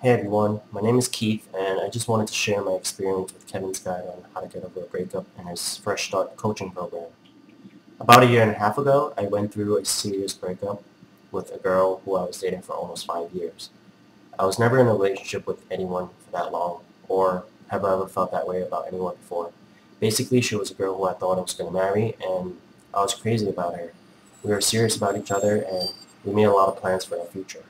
Hey everyone, my name is Keith and I just wanted to share my experience with Kevin's guide on how to get over a breakup and his Fresh Start coaching program. About a year and a half ago, I went through a serious breakup with a girl who I was dating for almost 5 years. I was never in a relationship with anyone for that long, or have I ever felt that way about anyone before. Basically, she was a girl who I thought I was going to marry, and I was crazy about her. We were serious about each other, and we made a lot of plans for our future.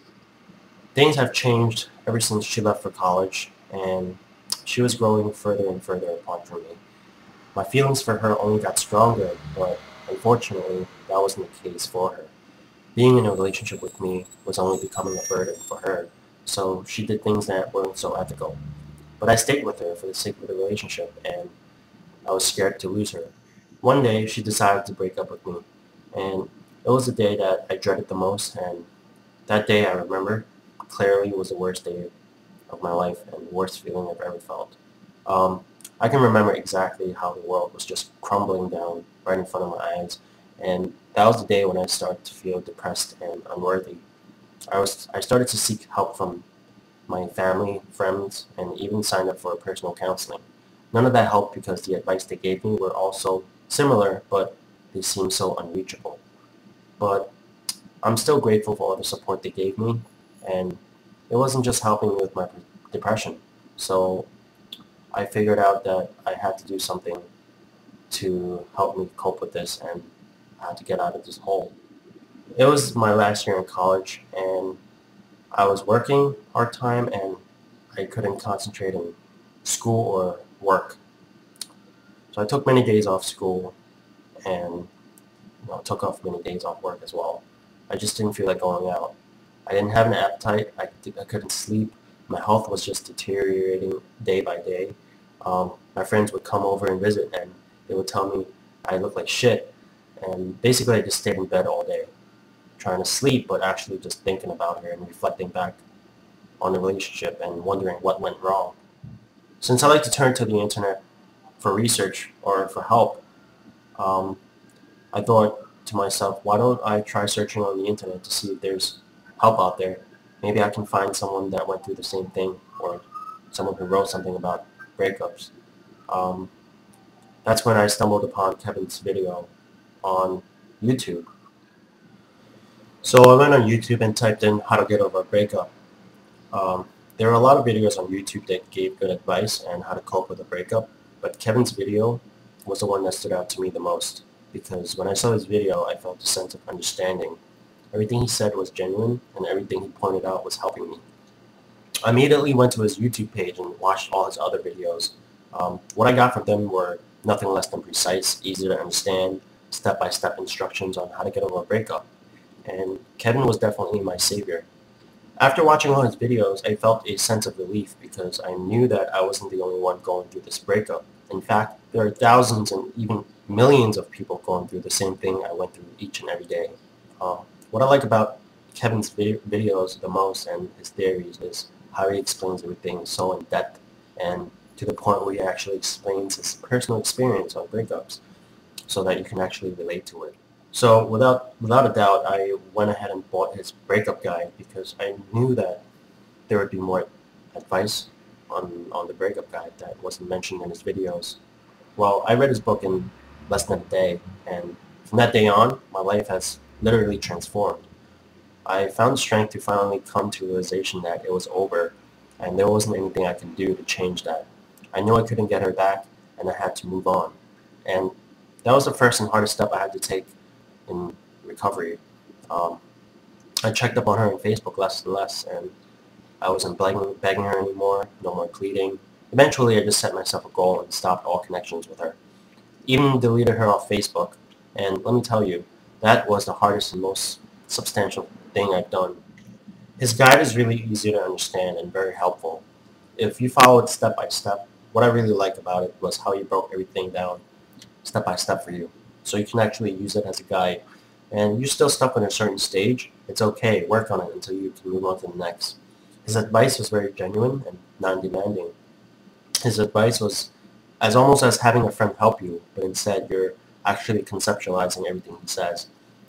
Things have changed ever since she left for college, and she was growing further and further apart from me. My feelings for her only got stronger, but unfortunately, that wasn't the case for her. Being in a relationship with me was only becoming a burden for her, so she did things that weren't so ethical. But I stayed with her for the sake of the relationship, and I was scared to lose her. One day, she decided to break up with me, and it was the day that I dreaded the most, and that day I remember clearly was the worst day of my life and the worst feeling I've ever felt. Um, I can remember exactly how the world was just crumbling down right in front of my eyes, and that was the day when I started to feel depressed and unworthy. I started to seek help from my family, friends, and even signed up for personal counseling. None of that helped because the advice they gave me were also similar, but they seemed so unreachable. But I'm still grateful for all the support they gave me, and it wasn't just helping me with my depression. So I figured out that I had to do something to help me cope with this, and I had to get out of this hole. It was my last year in college, and I was working part-time, and I couldn't concentrate in school or work. So I took many days off school and took off many days off work as well. I just didn't feel like going out. I didn't have an appetite. I couldn't sleep. My health was just deteriorating day by day. My friends would come over and visit, and they would tell me I looked like shit. And basically, I just stayed in bed all day, trying to sleep, but actually just thinking about her and reflecting back on the relationship and wondering what went wrong. Since I like to turn to the internet for research or for help, um, I thought to myself, why don't I try searching on the internet to see if there's help out there? Maybe I can find someone that went through the same thing, or someone who wrote something about breakups. Um, that's when I stumbled upon Kevin's video on YouTube. So I went on YouTube and typed in how to get over a breakup. Um, there are a lot of videos on YouTube that gave good advice on how to cope with a breakup, but Kevin's video was the one that stood out to me the most, because when I saw his video, I felt a sense of understanding. Everything he said was genuine, and everything he pointed out was helping me. I immediately went to his YouTube page and watched all his other videos. What I got from them were nothing less than precise, easy to understand, step-by-step instructions on how to get over a breakup. And Kevin was definitely my savior. After watching all his videos, I felt a sense of relief because I knew that I wasn't the only one going through this breakup. In fact, there are thousands and even millions of people going through the same thing I went through each and every day. What I like about Kevin's videos the most and his theories is how he explains everything so in depth and to the point where he actually explains his personal experience on breakups so that you can actually relate to it. So without a doubt, I went ahead and bought his breakup guide because I knew that there would be more advice on the breakup guide that wasn't mentioned in his videos. Well, I read his book in less than a day, and from that day on, my life has literally transformed. I found the strength to finally come to the realization that it was over, and there wasn't anything I could do to change that. I knew I couldn't get her back, and I had to move on. And that was the first and hardest step I had to take in recovery. Um, I checked up on her on Facebook less and less, and I wasn't begging her anymore, no more pleading. Eventually, I just set myself a goal and stopped all connections with her. Even deleted her off Facebook, and let me tell you, that was the hardest and most substantial thing I've done. His guide is really easy to understand and very helpful. If you follow it step by step, what I really liked about it was how he broke everything down step by step for you. So you can actually use it as a guide. And you're still stuck on a certain stage, it's okay, work on it until you can move on to the next. His advice was very genuine and non-demanding. His advice was as almost as having a friend help you, but instead you're actually conceptualizing everything he says.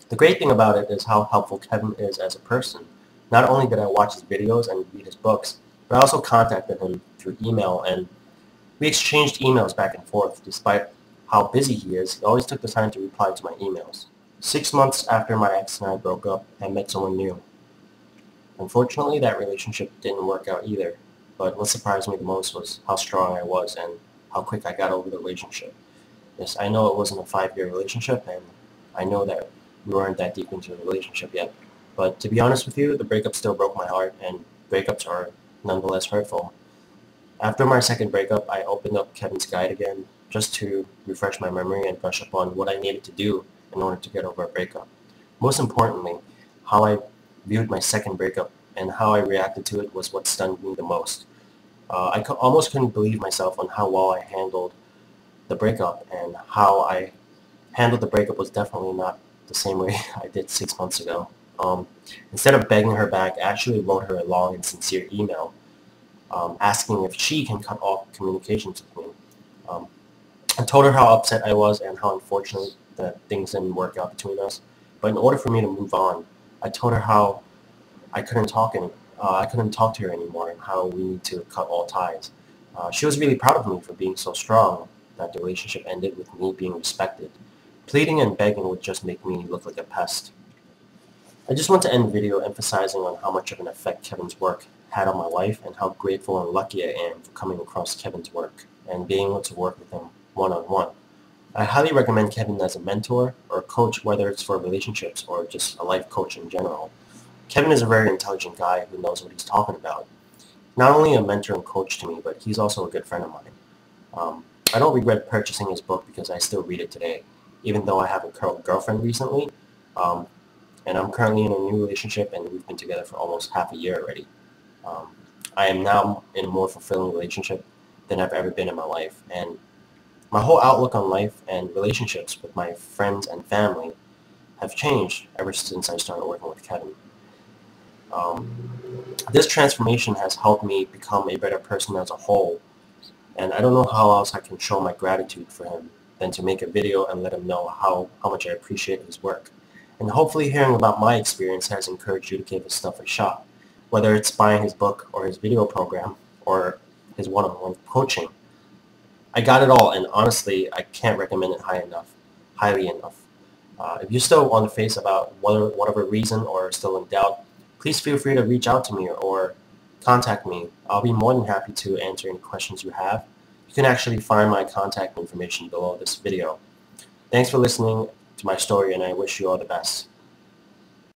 The great thing about it is how helpful Kevin is as a person. Not only did I watch his videos and read his books, But I also contacted him through email, and we exchanged emails back and forth. Despite how busy he is, he always took the time to reply to my emails. 6 months after my ex and I broke up, I met someone new. Unfortunately, that relationship didn't work out either. But what surprised me the most was how strong I was and how quick I got over the relationship. Yes, I know it wasn't a 5-year relationship, and I know that we weren't that deep into the relationship yet. But to be honest with you, the breakup still broke my heart, and breakups are nonetheless hurtful. After my second breakup, I opened up Kevin's Guide again just to refresh my memory and brush up on what I needed to do in order to get over a breakup. Most importantly, how I viewed my second breakup and how I reacted to it was what stunned me the most. Almost couldn't believe myself on how well I handled the breakup, and how I handled the breakup was definitely not the same way I did 6 months ago. Instead of begging her back, I actually wrote her a long and sincere email asking if she can cut off communications with me. Um, I told her how upset I was and how unfortunate that things didn't work out between us. But in order for me to move on, I told her how I couldn't talk to her anymore, and how we need to cut all ties. She was really proud of me for being so strong that the relationship ended with me being respected. Pleading and begging would just make me look like a pest. I just want to end the video emphasizing on how much of an effect Kevin's work had on my life, and how grateful and lucky I am for coming across Kevin's work and being able to work with him one-on-one. I highly recommend Kevin as a mentor or a coach, whether it's for relationships or just a life coach in general. Kevin is a very intelligent guy who knows what he's talking about. Not only a mentor and coach to me, but he's also a good friend of mine. I don't regret purchasing his book because I still read it today, even though I have a girlfriend recently. Um, and I'm currently in a new relationship, and we've been together for almost half a year already. Um, I am now in a more fulfilling relationship than I've ever been in my life, and my whole outlook on life and relationships with my friends and family have changed ever since I started working with Kevin. This transformation has helped me become a better person as a whole, and I don't know how else I can show my gratitude for him than to make a video and let him know how much I appreciate his work. And hopefully hearing about my experience has encouraged you to give his stuff a shot, whether it's buying his book or his video program or his one-on-one coaching. I got it all, and honestly, I can't recommend it highly enough. If you're still on the fence about whatever reason or still in doubt, please feel free to reach out to me or contact me. I'll be more than happy to answer any questions you have. You can actually find my contact information below this video. Thanks for listening to my story, and I wish you all the best.